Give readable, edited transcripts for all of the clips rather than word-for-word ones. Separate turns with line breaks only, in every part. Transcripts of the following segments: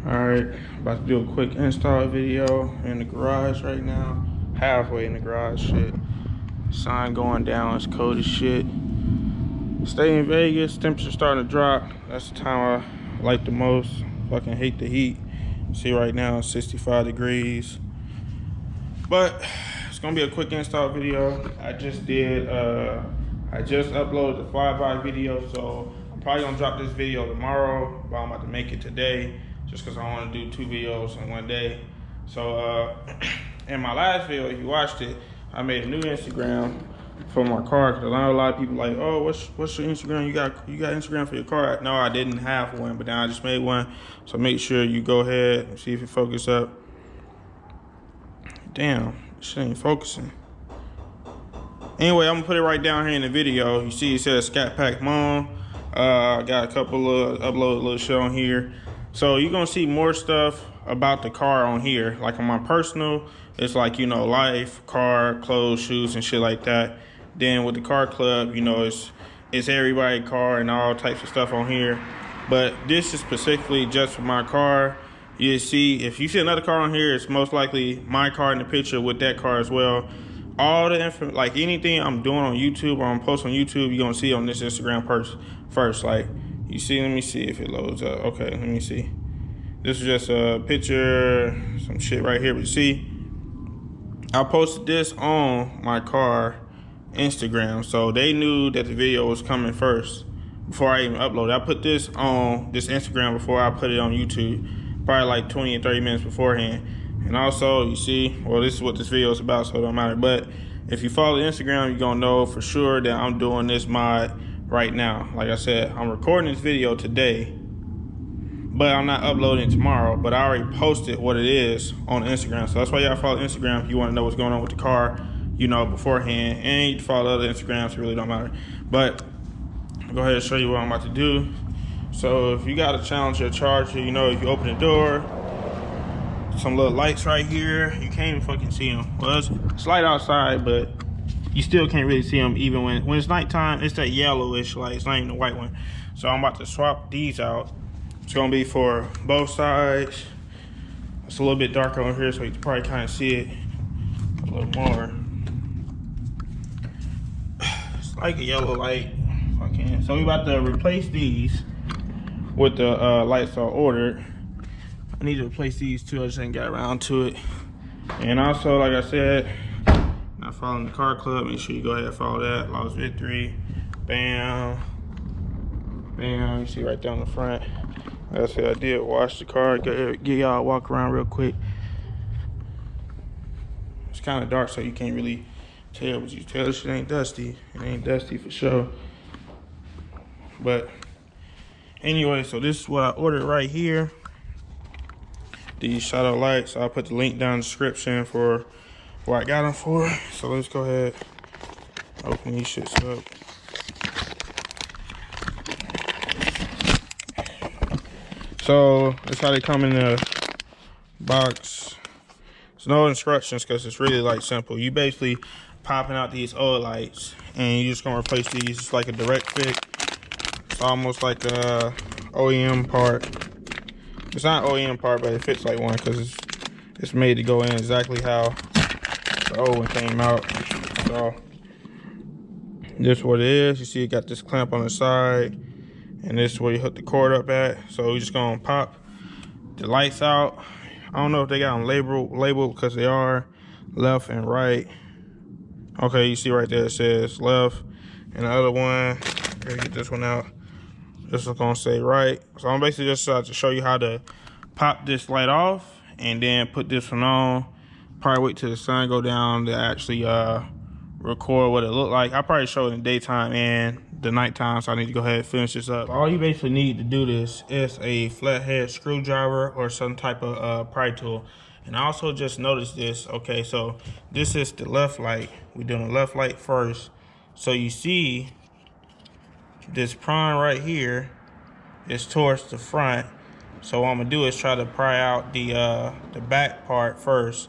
Alright, about to do a quick install video in the garage right now. Halfway in the garage, shit. Sun going down, it's cold as shit. Stay in Vegas, temperature starting to drop. That's the time I like the most. Fucking hate the heat. See right now, it's 65 degrees. But it's gonna be a quick install video. I just uploaded the flyby video, so I'm probably gonna drop this video tomorrow, but I'm about to make it today just because I want to do 2 videos in one day. So in my last video, if you watched it, I made a new Instagram for my car because I know a lot of people like, oh, what's your Instagram? You got Instagram for your car? No, I didn't have one, but now I just made one. So make sure you go ahead and see if it focus up. Damn, shit ain't focusing. Anyway, I'm gonna put it right down here in the video. You see it says Scatpack Mom. I got a couple of uploaded little shit on here. So you're gonna see more stuff about the car on here. Like on my personal, it's like, you know, life, car, clothes, shoes, and shit like that. Then with the car club, you know, it's everybody car and all types of stuff on here. But this is specifically just for my car. You see, if you see another car on here, it's most likely my car in the picture with that car as well. All the info, like anything I'm doing on YouTube or I'm posting on YouTube, you're gonna see on this Instagram first. Like, you see, let me see if it loads up. Okay, let me see. This is just a picture, some shit right here. But you see, I posted this on my car Instagram, so they knew that the video was coming first before I even uploaded. I put this on this Instagram before I put it on YouTube, probably like 20 and 30 minutes beforehand. And also, you see, well, this is what this video is about, so it don't matter. But if you follow Instagram, you're gonna know for sure that I'm doing this mod right now. Like I said, I'm recording this video today, but I'm not uploading tomorrow. But I already posted what it is on Instagram. So that's why y'all follow Instagram if you wanna know what's going on with the car, you know, beforehand. And you follow other Instagrams, it really don't matter. But I'll go ahead and show you what I'm about to do. So if you got a Challenger Charger, you know, if you open the door, some little lights right here, you can't even fucking see them. Well, it's light outside, but you still can't really see them even when it's nighttime. It's that yellowish light, it's not even the white one. So I'm about to swap these out. It's gonna be for both sides. It's a little bit darker over here, so you can probably kind of see it a little more. It's like a yellow light. Okay, so we about to replace these with the lights I ordered. I need to replace these too, I just ain't got around to it. And also, like I said, not following the car club, make sure you go ahead and follow that. Lost Victory, bam, bam, you see right down the front. Like I said, I did wash the car, get y'all walk around real quick. It's kind of dark, so you can't really tell, but you tell this shit ain't dusty. It ain't dusty for sure. But anyway, so this is what I ordered right here. These shadow lights. I'll put the link down in the description for what I got them for. So let's go ahead, open these shits up. So that's how they come in the box. There's no instructions because it's really like simple. You basically popping out these old lights and you're just gonna replace these. It's like a direct fit. It's almost like a OEM part. It's not an OEM part, but it fits like one because it's made to go in exactly how the old one came out. So this is what it is. You see it got this clamp on the side, and this is where you hook the cord up at. So we're just gonna pop the lights out. I don't know if they got them labeled because they are left and right. Okay, you see right there it says left, and the other one, here, get this one out. This is gonna say right. So I'm basically just to show you how to pop this light off and then put this one on. Probably wait till the sun go down to actually record what it looked like. I probably show it in the daytime and the nighttime, so I need to go ahead and finish this up. All you basically need to do this is a flathead screwdriver or some type of pry tool. And I also just noticed this. Okay, so this is the left light. We're doing the left light first. So you see this prong right here is towards the front. So what I'm gonna do is try to pry out the back part first.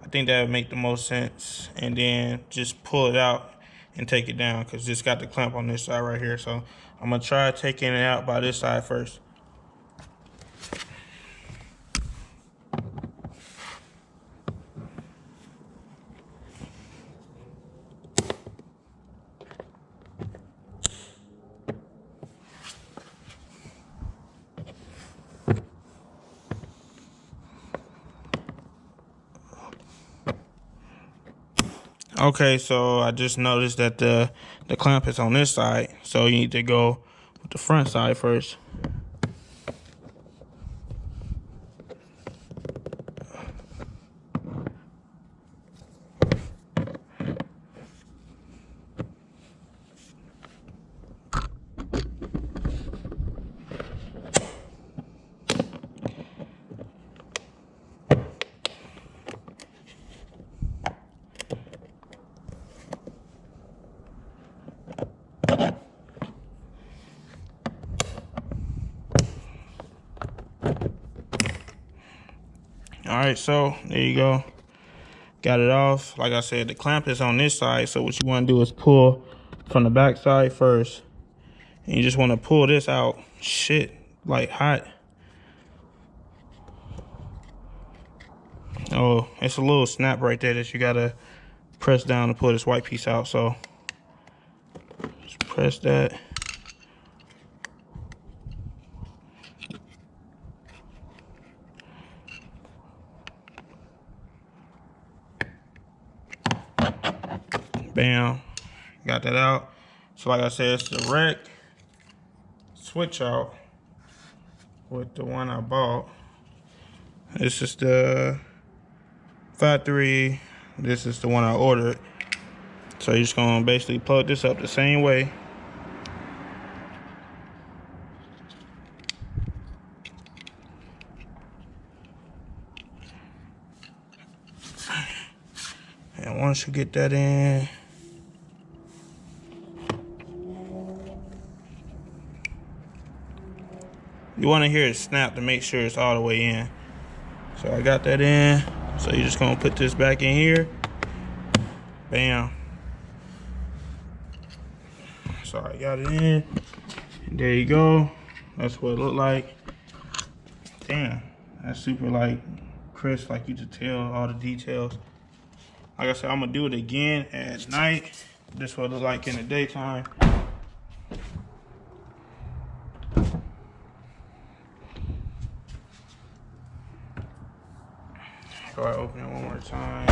I think that would make the most sense, and then just pull it out and take it down because it's got the clamp on this side right here. So I'm gonna try taking it out by this side first. Okay, so I just noticed that the clamp is on this side, so you need to go with the front side first. All right, so there you go. Got it off. Like I said, the clamp is on this side, so what you want to do is pull from the back side first. And you just want to pull this out. Shit, like hot. Oh, it's a little snap right there that you gotta press down to pull this white piece out. So just press that. Bam, got that out. So like I said, it's the rec switch out with the one I bought. This is the factory. This is the one I ordered. So you're just gonna basically plug this up the same way. And once you get that in, you want to hear it snap to make sure it's all the way in. So I got that in. So you're just gonna put this back in here. Bam. So I got it in. And there you go. That's what it looked like. Damn, that's super like crisp, like you can tell all the details. Like I said, I'm gonna do it again at night. This is what it look like in the daytime. Go ahead, open it one more time.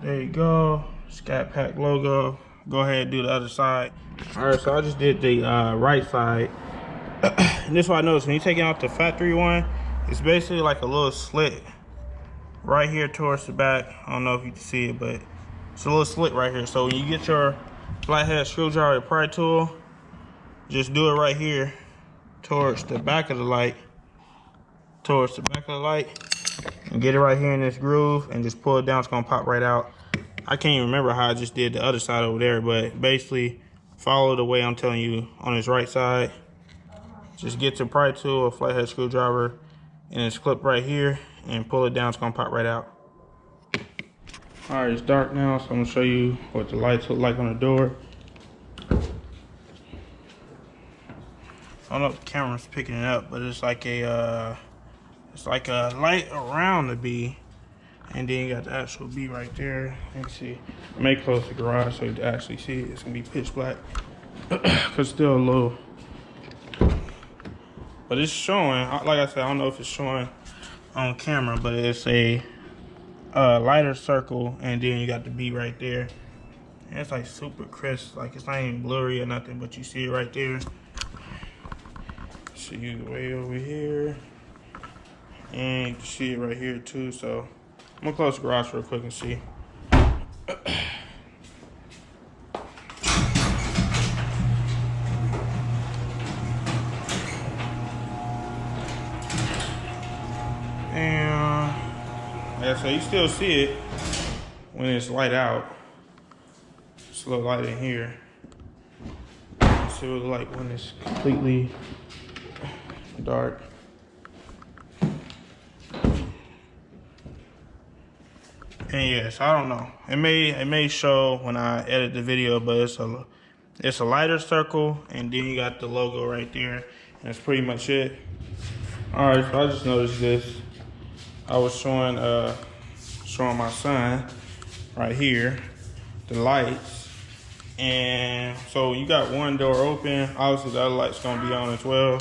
There you go, Scatpack logo. Go ahead and do the other side. All right, so I just did the right side. And this is what I noticed, when you take out the factory one, it's basically like a little slit right here towards the back. I don't know if you can see it, but it's a little slit right here. So when you get your flathead screwdriver or pry tool, just do it right here towards the back of the light, and get it right here in this groove and just pull it down. It's gonna pop right out. I can't even remember how I just did the other side over there, but basically follow the way I'm telling you on this right side. Just get your pry tool or flathead screwdriver and this clip right here and pull it down. It's gonna pop right out. All right, it's dark now, so I'm gonna show you what the lights look like on the door. I don't know if the camera's picking it up, but it's like a light around the bee, and then you got the actual bee right there. You can see. I may close the garage so you can actually see it. It's gonna be pitch black, cause still a little. But it's showing. Like I said, I don't know if it's showing on camera, but it's a lighter circle, and then you got the bee right there. And it's like super crisp. Like it's not even blurry or nothing, but you see it right there. See you way over here, and you can see it right here too. So I'm gonna close the garage real quick and see. And yeah, so you still see it when it's light out. It's a little light in here. See what it look like when it's completely dark. And yes, I don't know. It may show when I edit the video, but it's a lighter circle, and then you got the logo right there, and that's pretty much it. All right, so I just noticed this. I was showing my son right here the lights, and so you got one door open. Obviously, the other light's gonna be on as well.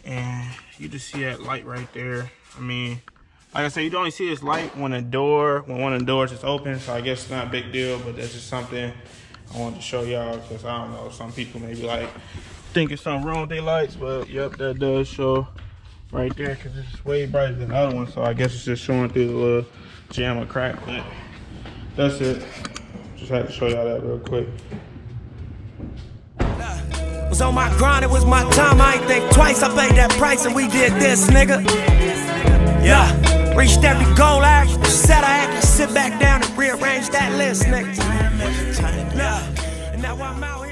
And you just see that light right there. I mean, like I said, you only see this light when one of the doors is open. So I guess it's not a big deal, but that's just something I wanted to show y'all, because I don't know, some people may be like thinking something wrong with their lights, but yep, that does show right there, because it's way brighter than the other one. So I guess it's just showing through the little jam or crack, but that's it. Just had to show y'all that real quick.
Was on my grind, it was my time, I ain't think twice. I paid that price and we did this, nigga. Yeah, reached every goal I actually set. I had to sit back down and rearrange that list, nigga. Yeah, and now I'm out here.